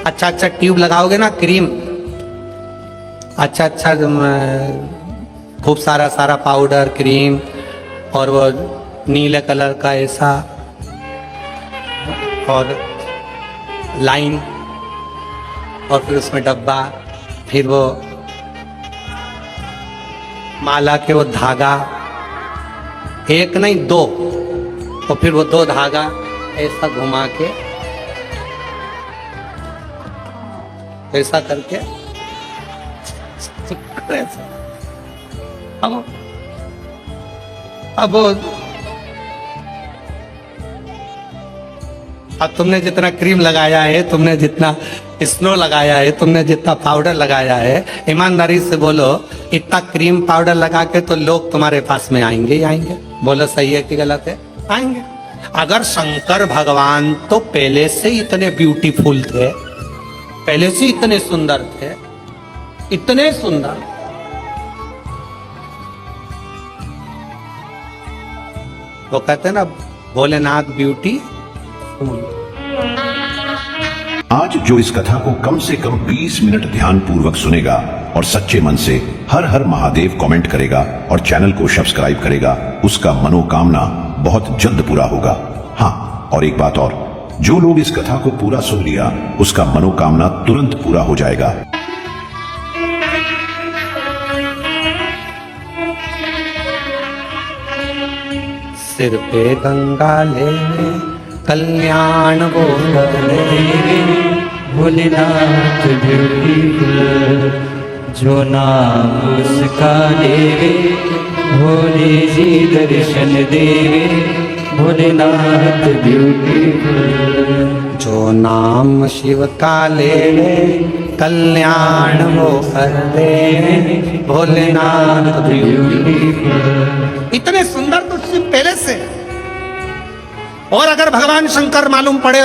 अच्छा अच्छा ट्यूब लगाओगे ना, क्रीम, अच्छा अच्छा खूब सारा सारा पाउडर क्रीम, और वो नीले कलर का ऐसा, और लाइन, और फिर उसमें डब्बा, फिर वो माला के वो धागा, एक नहीं दो, और फिर वो दो धागा ऐसा घुमा के ऐसा करके अब तुमने जितना क्रीम लगाया है, तुमने जितना स्नो लगाया है, तुमने जितना पाउडर लगाया है, ईमानदारी से बोलो, इतना क्रीम पाउडर लगा के तो लोग तुम्हारे पास में आएंगे ही आएंगे। बोलो सही है कि गलत है? आएंगे। अगर शंकर भगवान तो पहले से इतने ब्यूटीफुल थे, पहले से इतने सुंदर थे, इतने सुंदर, वो कहते हैं ना भोलेनाथ ब्यूटी। आज जो इस कथा को कम से कम 20 मिनट ध्यान पूर्वक सुनेगा और सच्चे मन से हर हर महादेव कमेंट करेगा और चैनल को सब्सक्राइब करेगा, उसका मनोकामना बहुत जल्द पूरा होगा। हाँ, और एक बात और, जो लोग इस कथा को पूरा सुन लिया, उसका मनोकामना तुरंत पूरा हो जाएगा। सिर पे गंगा ले कल्याण वो भोलेनाथ ब्यूटीफुल, जो नाम उसका लेवे भोले जी दर्शन देवे। भोलेनाथ ब्यूटीफुल, जो नाम शिव का ले कल्याण वो कर दे। भोलेनाथ ब्यूटीफुल। इतने सुंदर तो शिव पहले से, और अगर भगवान शंकर मालूम पड़े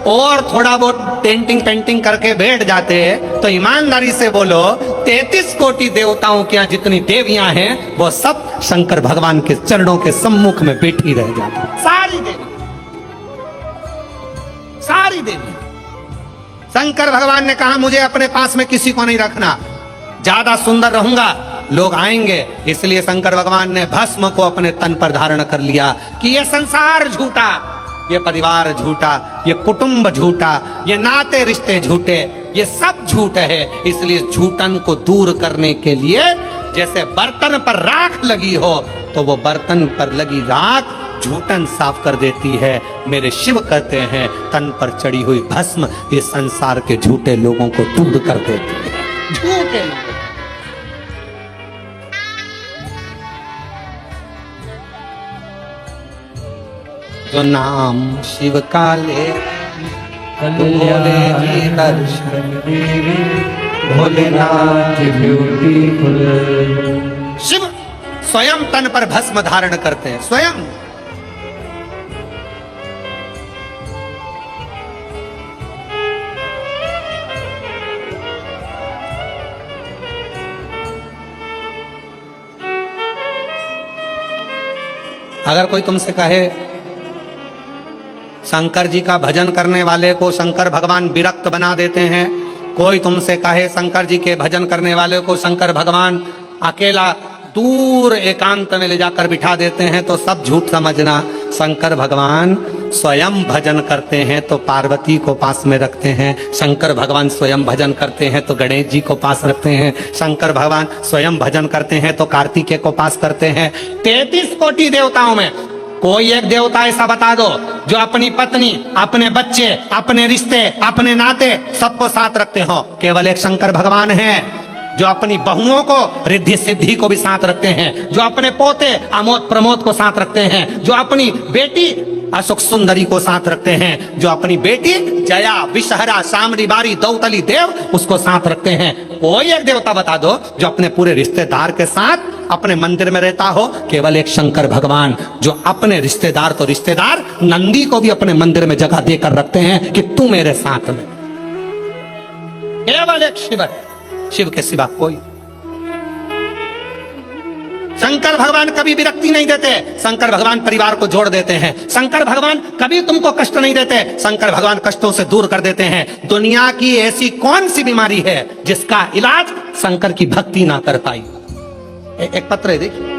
और थोड़ा बहुत पेंटिंग पेंटिंग करके बैठ जाते हैं, तो ईमानदारी से बोलो 33 कोटि देवताओं के यहाँ जितनी देवियां हैं, वो सब शंकर भगवान के चरणों के सम्मुख में बैठी रह जाती। सारी देवी, सारी देवी। शंकर भगवान ने कहा मुझे अपने पास में किसी को नहीं रखना, ज्यादा सुंदर रहूंगा लोग आएंगे, इसलिए शंकर भगवान ने भस्म को अपने तन पर धारण कर लिया कि ये संसार झूठा, ये परिवार झूठा, ये कुटुंब झूठा, ये नाते रिश्ते झूठे, ये सब झूठ है। इसलिए झूठन को दूर करने के लिए, जैसे बर्तन पर राख लगी हो तो वो बर्तन पर लगी राख झूठन साफ कर देती है। मेरे शिव कहते हैं तन पर चढ़ी हुई भस्म ये संसार के झूठे लोगों को दूर कर देती है। झूठे लोग, जो नाम शिव का ले भोले जी दर्शन देवे। भोलेनाथ ब्यूटीफुल। शिव स्वयं तन पर भस्म धारण करते हैं, स्वयं। अगर कोई तुमसे कहे शंकर जी का भजन करने वाले को शंकर भगवान विरक्त बना देते हैं, कोई तुमसे कहे शंकर जी के भजन करने वाले को शंकर भगवान अकेला दूर एकांत में ले जाकर बिठा देते हैं, तो सब झूठ समझना। शंकर भगवान स्वयं भजन करते हैं तो पार्वती को पास में रखते हैं, शंकर भगवान स्वयं भजन करते हैं तो गणेश जी को पास रखते हैं, शंकर भगवान स्वयं भजन करते हैं तो कार्तिकेय को पास करते हैं। 33 कोटि देवताओं में कोई एक देवता ऐसा बता दो जो अपनी पत्नी, अपने बच्चे, अपने रिश्ते, अपने नाते सबको साथ रखते हो। केवल एक शंकर भगवान है जो अपनी बहुओं को, रिद्धि सिद्धि को भी साथ रखते हैं, जो अपने पोते आमोद प्रमोद को साथ रखते हैं, जो अपनी बेटी अशोक सुंदरी को साथ रखते हैं, जो अपनी बेटी जया विषहरा शामरी बारी दौतली देव उसको साथ रखते हैं। कोई एक देवता बता दो जो अपने पूरे रिश्तेदार के साथ अपने मंदिर में रहता हो। केवल एक शंकर भगवान जो अपने रिश्तेदार तो रिश्तेदार नंदी को भी अपने मंदिर में जगह देकर रखते हैं कि तू मेरे साथ में। केवल एक शिव है, शिव के सिवा कोई। शंकर भगवान कभी विरक्ति नहीं देते, शंकर भगवान परिवार को जोड़ देते हैं, शंकर भगवान कभी तुमको कष्ट नहीं देते, शंकर भगवान कष्टों से दूर कर देते हैं। दुनिया की ऐसी कौन सी बीमारी है जिसका इलाज शंकर की भक्ति ना कर पाई? एक पत्र है, देखिए।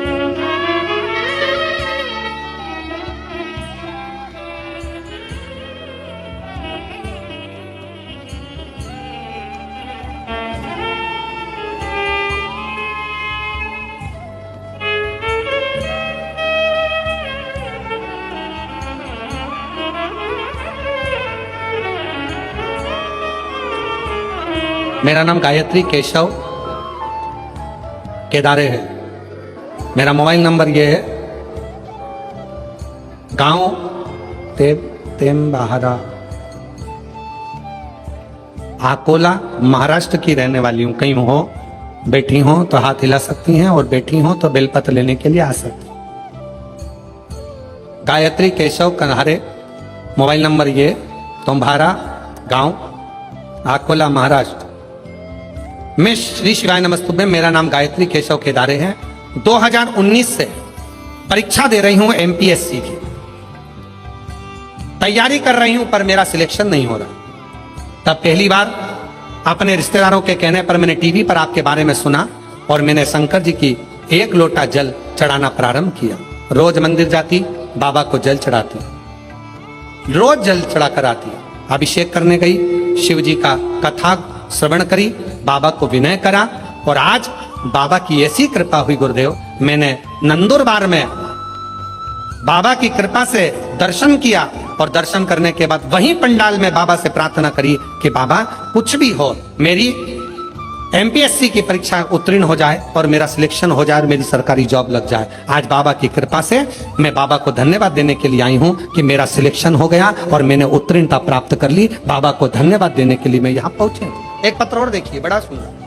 मेरा नाम गायत्री केशव केदारे है। मेरा मोबाइल नंबर ये है, गांव तेमबहारा, अकोला, महाराष्ट्र की रहने वाली हूं। कहीं हो, बैठी हो तो हाथ हिला सकती हैं, और बैठी हो तो बेलपत्र लेने के लिए आ सकती हैं। गायत्री केशव कन्हारे, मोबाइल नंबर ये, तुम्हारा गांव अकोला, महाराष्ट्र। मैं श्री शिवाय नमस्तुभ्यं, मेरा नाम गायत्री केशव केदारे है। 2019 से परीक्षा दे रही हूं एमपीएससी की, तैयारी कर रही हूं, पर मेरा सिलेक्शन नहीं हो रहा। तब पहली बार अपने रिश्तेदारों के कहने पर मैंने टीवी पर आपके बारे में सुना, और मैंने शंकर जी की 1 लोटा जल चढ़ाना प्रारंभ किया। रोज मंदिर जाती, बाबा को जल चढ़ाती, रोज जल चढ़ा कर आती। अभिषेक करने गई, शिव जी का कथा श्रवण करी, बाबा को विनय करा, और आज बाबा की ऐसी कृपा हुई गुरुदेव, मैंने नंदुरबार में बाबा की कृपा से दर्शन किया, और दर्शन करने के बाद वहीं पंडाल में बाबा से प्रार्थना करी कि बाबा कुछ भी हो, मेरी एमपीएससी की परीक्षा उत्तीर्ण हो जाए और मेरा सिलेक्शन हो जाए और मेरी सरकारी जॉब लग जाए। आज बाबा की कृपा से मैं बाबा को धन्यवाद देने के लिए आई हूं कि मेरा सिलेक्शन हो गया और मैंने उत्तीर्णता प्राप्त कर ली। बाबा को धन्यवाद देने के लिए मैं यहां पहुंचे। एक पत्र और देखिए, बड़ा सुंदर।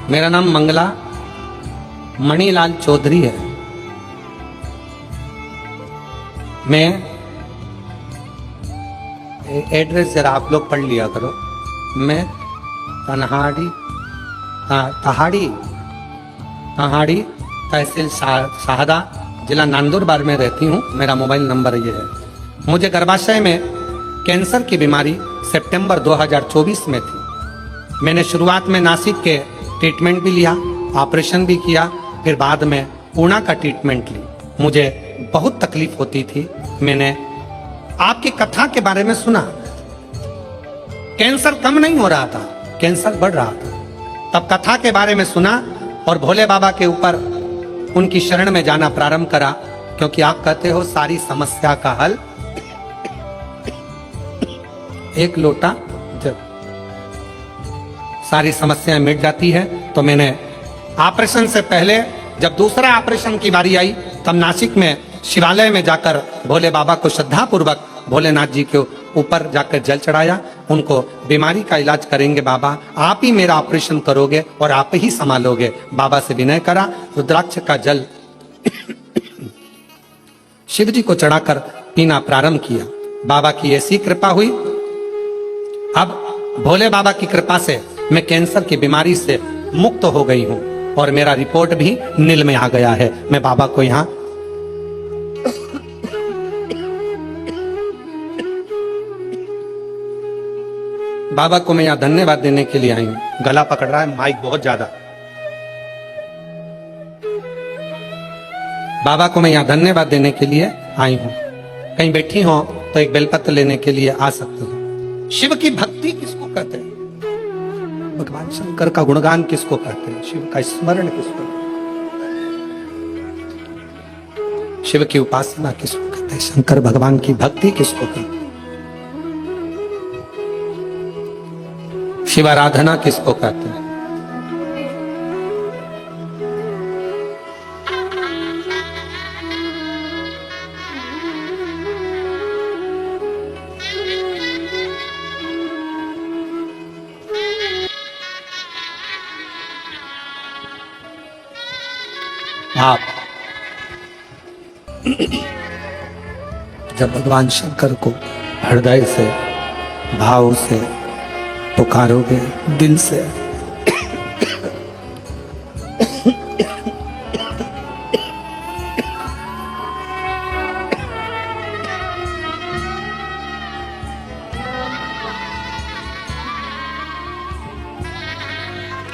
मेरा नाम मंगला मणिलाल चौधरी है। मैं एड्रेस जरा आप लोग पढ़ लिया करो। मैं तहाड़ी तहसील शाहदा, जिला नंदुरबार में रहती हूँ। मेरा मोबाइल नंबर ये है। मुझे गर्भाशय में कैंसर की बीमारी सितंबर 2024 में थी। मैंने शुरुआत में नासिक के ट्रीटमेंट भी लिया, ऑपरेशन भी किया, फिर बाद में पूना का ट्रीटमेंट ली। मुझे बहुत तकलीफ होती थी। मैंने आपकी कथा के बारे में सुना, कैंसर कम नहीं हो रहा था, कैंसर बढ़ रहा था। तब कथा के बारे में सुना और भोले बाबा के ऊपर उनकी शरण में जाना प्रारंभ करा, क्योंकि आप कहते हो सारी समस्या का हल 1 लोटा जल, सारी समस्याएं मिट जाती है। तो मैंने ऑपरेशन से पहले, जब दूसरा ऑपरेशन की बारी आई, तब नासिक में शिवालय में जाकर भोले बाबा को श्रद्धा पूर्वक भोलेनाथ जी के ऊपर जाकर जल चढ़ाया। उनको बीमारी का इलाज करेंगे बाबा, आप ही मेरा ऑपरेशन करोगे और आप ही संभालोगे। बाबा से विनय करा, रुद्राक्ष का जल शिव जी को चढ़ाकर पीना प्रारंभ किया। बाबा की ऐसी कृपा हुई, अब भोले बाबा की कृपा से मैं कैंसर की बीमारी से मुक्त हो गई हूं और मेरा रिपोर्ट भी नील में आ गया है। मैं बाबा को यहाँ बाबा को मैं यहाँ धन्यवाद देने के लिए आई हूं। गला पकड़ रहा है माइक बहुत ज्यादा। बाबा को मैं यहाँ धन्यवाद देने के लिए आई हूं। कहीं बैठी हो तो एक बेलपत्र लेने के लिए आ सकते हो। शिव की भक्ति किसको कहते हैं? भगवान शंकर का गुणगान किसको कहते हैं? शिव का स्मरण किसको? शिव की उपासना किसको कहते हैं? शंकर भगवान की भक्ति किसको कहते हैं? शिव आराधना किसको कहते हैं? आप जब भगवान शंकर को हृदय से भाव से पुकारोगे, दिल से,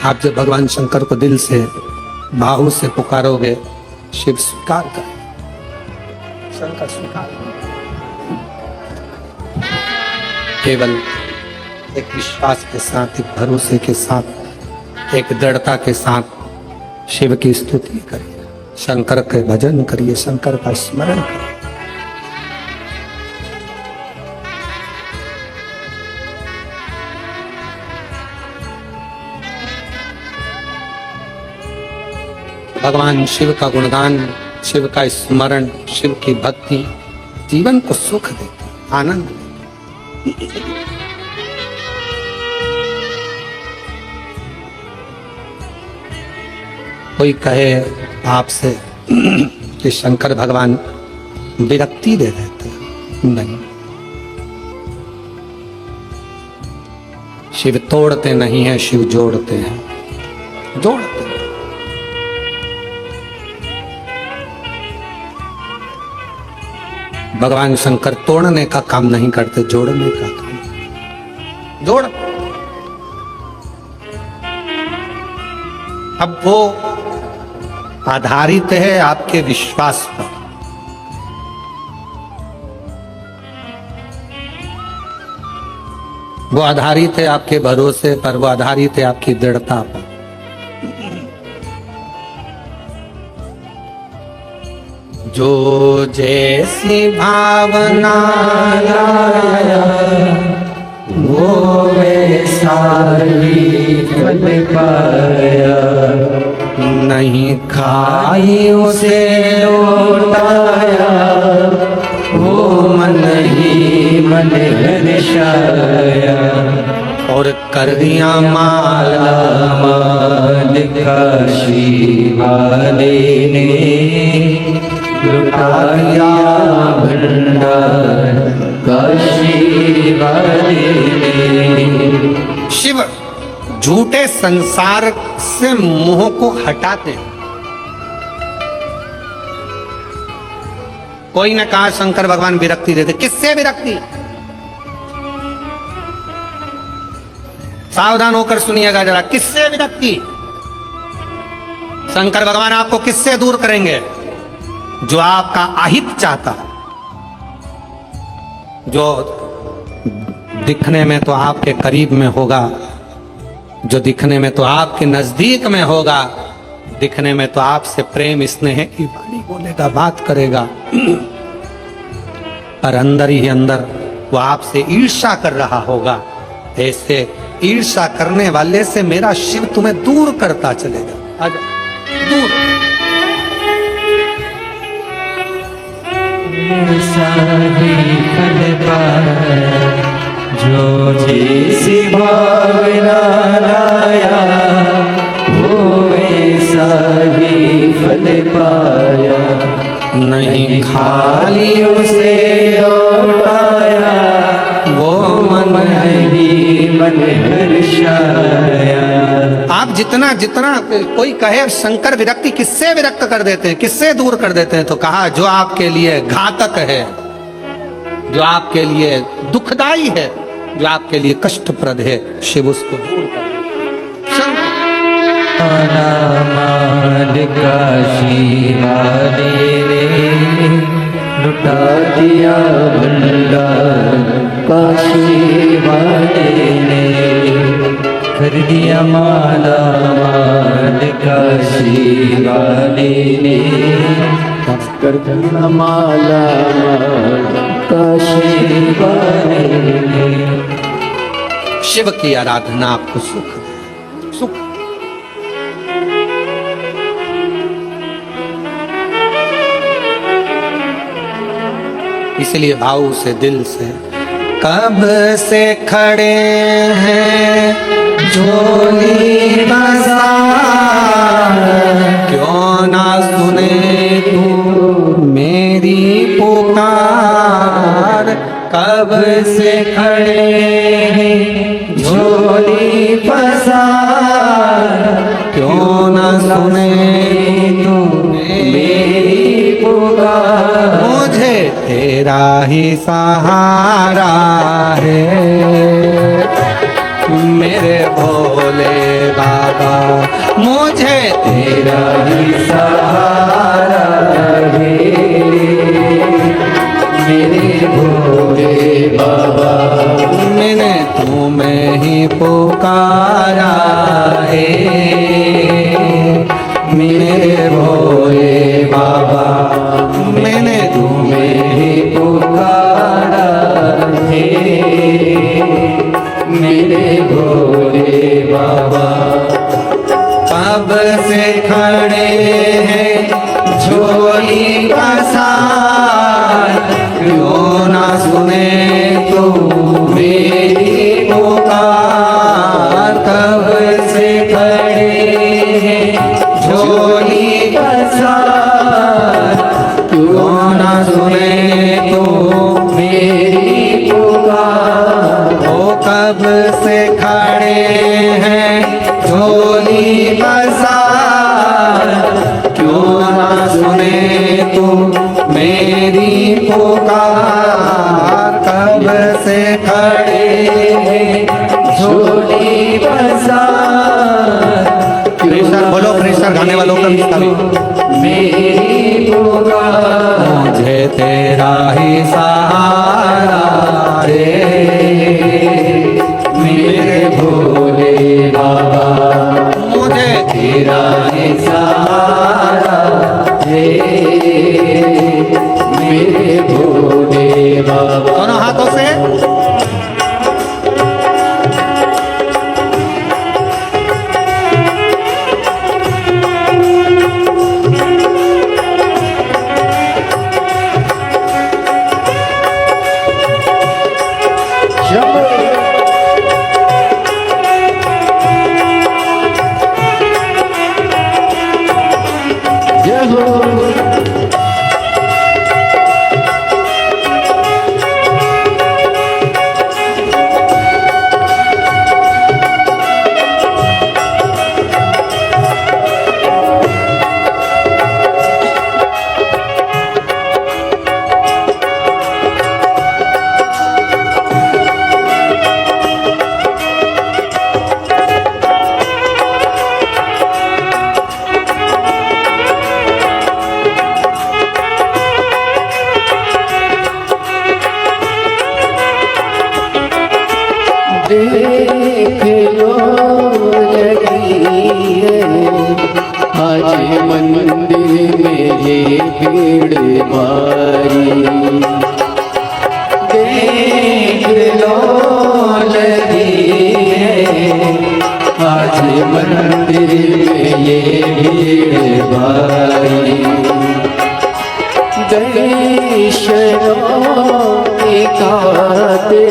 आप जब भगवान शंकर को दिल से भाव से पुकारोगे, शिव स्वीकार कर, शंकर स्वीकार कर। केवल एक विश्वास के साथ, एक भरोसे के साथ, एक दृढ़ता के साथ शिव की स्तुति करिए, शंकर के भजन करिए, शंकर का स्मरण करिए। भगवान शिव का गुणगान, शिव का स्मरण, शिव की भक्ति जीवन को सुख देती, आनंद देती। कोई कहे आपसे कि शंकर भगवान विरक्ति दे देते हैं, नहीं, शिव तोड़ते नहीं है, शिव जोड़ते हैं, जोड़ते हैं। भगवान शंकर तोड़ने का काम नहीं करते, जोड़ने का काम, जोड़। अब वो आधारित है आपके विश्वास पर, वो आधारित है आपके भरोसे पर, वो आधारित है आपकी दृढ़ता पर। जो जैसी भावना लाया वो वैसा ही फल पाया, नहीं खाई उसे लौटाया, वो मन ही मन हर्षाया, और कर दिया माला माल काशी वाले ने, लुटा दिया भंडार काशी वाले ने। शिव झूठे संसार से मोह को हटाते हैं। कोई ने कहा शंकर भगवान विरक्ति देते, किससे विरक्ति? सावधान होकर सुनिएगा जरा, किससे विरक्ति? शंकर भगवान आपको किससे दूर करेंगे? जो आपका अहित चाहता है, जो दिखने में तो आपके करीब में होगा, जो दिखने में तो आपके नजदीक में होगा, दिखने में तो आपसे प्रेम स्नेह की वाणी बोलेगा, बात करेगा, पर अंदर ही अंदर वो आपसे ईर्ष्या कर रहा होगा। ऐसे ईर्ष्या करने वाले से मेरा शिव तुम्हें दूर करता चलेगा। आजा, दूर। सारी फल पाया, जो जैसी भावना लाया, वो वैसा ही फल पाया, नहीं खाली उसे लौटाया, वो मन ही मन हर्षाया। आप जितना जितना कोई कहे शंकर विरक्ति, किससे विरक्त कर देते हैं, किससे दूर कर देते हैं? तो कहा जो आपके लिए घातक है, जो आपके लिए दुखदाई है, जो आपके लिए कष्टप्रद है, शिव उसको दूर कर देते। माल काशी वाले ने, लुटा दिया भंडार काशी वाले ने, कर दिया माला माल काशी वाले ने, कर दिया माला माल काशी वाले ने। शिव की आराधना आपको सुख दे, सुख। इसलिए भाव से, दिल से, कब से खड़े हैं झोली बाजार, क्यों ना सुने सुने तू मेरी पुकार, मुझे तेरा ही सहारा है मेरे भोले बाबा, मुझे तेरा ही सहारा है मेरे भोले बाबा। मैंने तुम्हें ही पुकारा है मेरे भोले बाबा, मैंने तुम्हें ही पुकारा है मेरे भोले बाबा। कब से खड़े हैं झोली का सार, क्यों ना सुने तू मेरी पुकार। कब से खड़े हैं झोली का सार, क्यों ना सुने तू मेरी पुकार, ओ कब से खड़े हैं झोली बसार, क्यों ना सुने तू मेरी पुकार। कब से खड़े हैं झोली बसार। प्रेशर बोलो, प्रेशर गाने वालों का भी मेरी पुकार, मुझे तेरा ही सहारा रे मेरे भोले बाबा। मुझे तेरा ही सहारा है मेरे भोले बाबा। दोनों हाथों से जय हो देख लो लगी है आज मंदिर में ये भीड़ भारी। देख लो लगी है आज मंदिर में ये भीड़ भारी। दर्शनों के खाते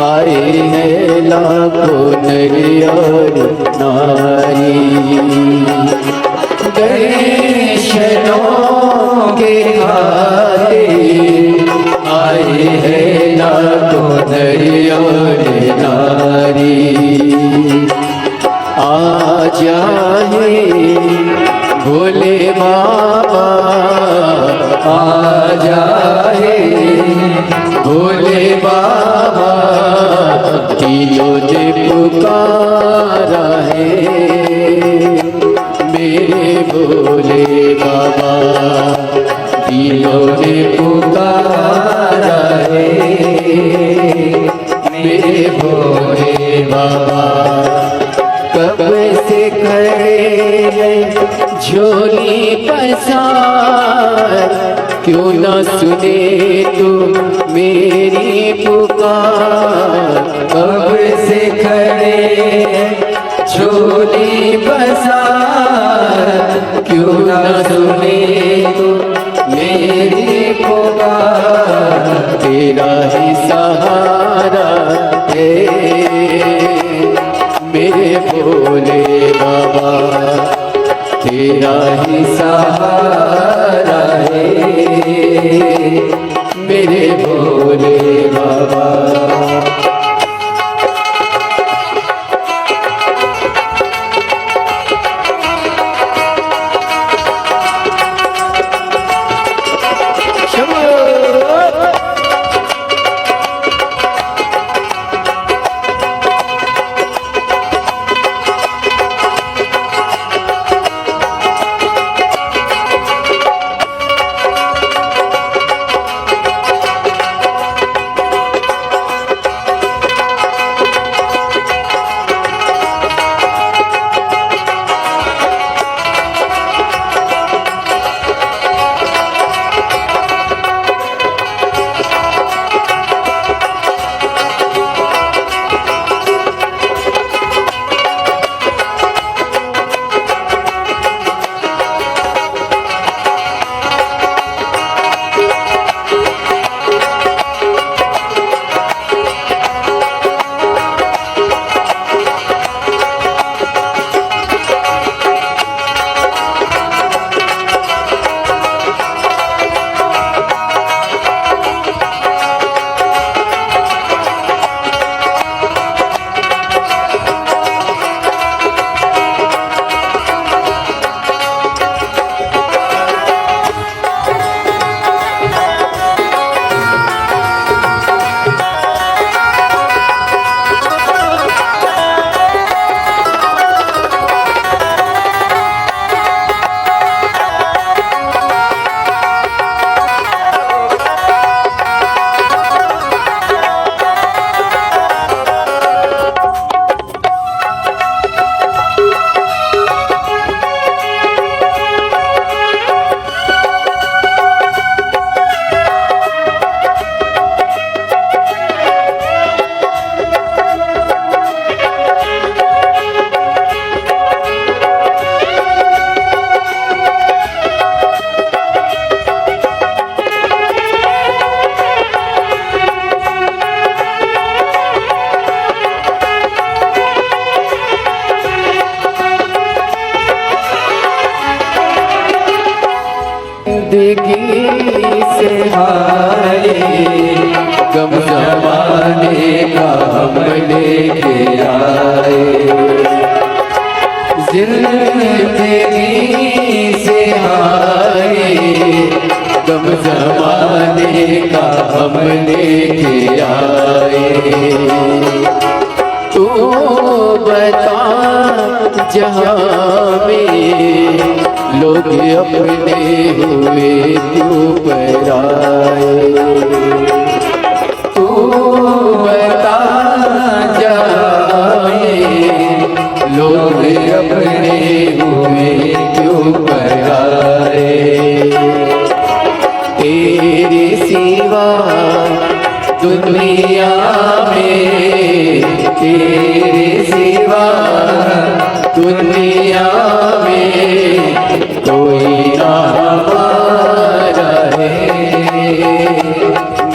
आए हैं लाखों नर और नारी। दर्शनों के खाते आए हैं लाखों नर और नारी। आ जाए भोले बाबा, आ जाए भोले बाबा, तीनों ने पुकारा है मेरे भोले बाबा। तीनों ने पुकारा है मेरे भोले बाबा। कब से खड़े हैं झोली पसार, क्यों ना सुने तू मेरी पुकार। कब से खड़े हैं झोली पसार, क्यों ना सुने तू मेरी पुकार। तेरा ही सहारा है मेरे भोले बाबा। तेरा ही सहारा है मेरे भोले बाबा। जिंदगी से हारे गम जमाने का हम लेके आए जिंदगी से हारे गम जमाने का हम लेके आए तू बता जहाँ में लोग अपने हुए क्यों पराए तू बता जहाँ में लोग अपने हुए क्यों पराए तेरे सिवा दुनिया में तेरे सिवा दुनिया में कोई ना हमारा है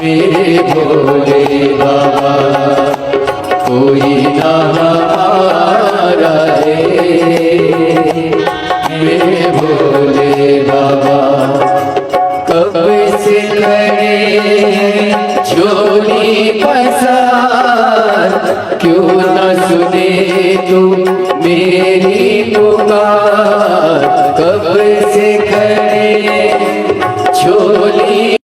मेरे भोले बाबा कोई ना हमारा है मेरे भोले बाबा कब से खड़े झोली पसार क्यों न सुने तू मेरी पुकार